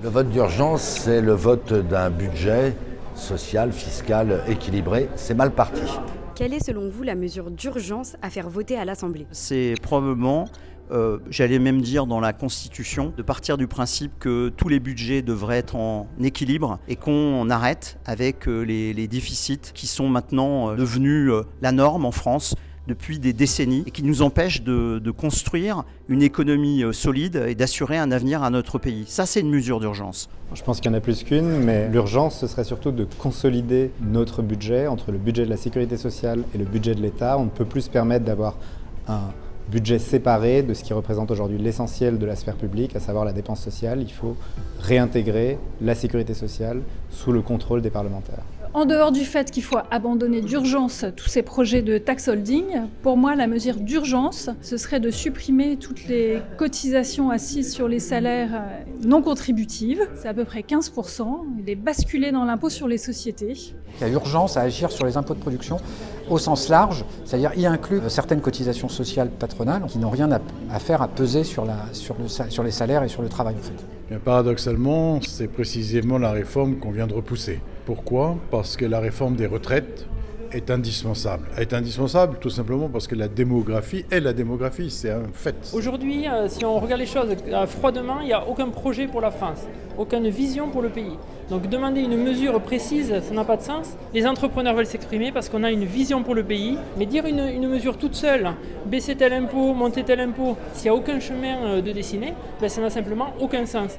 Le vote d'urgence, c'est le vote d'un budget social, fiscal, équilibré. C'est mal parti. Quelle est selon vous la mesure d'urgence à faire voter à l'Assemblée ? C'est probablement, j'allais même dire dans la Constitution, de partir du principe que tous les budgets devraient être en équilibre et qu'on arrête avec les déficits qui sont maintenant devenus la norme en France depuis des décennies et qui nous empêchent de construire une économie solide et d'assurer un avenir à notre pays. Ça, c'est une mesure d'urgence. Je pense qu'il y en a plus qu'une, mais l'urgence, ce serait surtout de consolider notre budget entre le budget de la sécurité sociale et le budget de l'État. On ne peut plus se permettre d'avoir un budget séparé de ce qui représente aujourd'hui l'essentiel de la sphère publique, à savoir la dépense sociale. Il faut réintégrer la sécurité sociale sous le contrôle des parlementaires. En dehors du fait qu'il faut abandonner d'urgence tous ces projets de tax holding, pour moi, la mesure d'urgence, ce serait de supprimer toutes les cotisations assises sur les salaires non contributives, c'est à peu près 15%, et les basculer dans l'impôt sur les sociétés. Il y a urgence à agir sur les impôts de production au sens large, c'est-à-dire y inclure certaines cotisations sociales patronales qui n'ont rien à faire à peser sur les salaires et sur le travail en fait. Bien, paradoxalement, c'est précisément la réforme qu'on vient de repousser. Pourquoi ? Parce que la réforme des retraites est indispensable. Elle est indispensable tout simplement parce que la démographie est la démographie, c'est un fait. Aujourd'hui, si on regarde les choses froidement, il n'y a aucun projet pour la France, aucune vision pour le pays. Donc demander une mesure précise, ça n'a pas de sens. Les entrepreneurs veulent s'exprimer parce qu'on a une vision pour le pays, mais dire une mesure toute seule, baisser tel impôt, monter tel impôt, s'il n'y a aucun chemin de dessiner, ça n'a simplement aucun sens.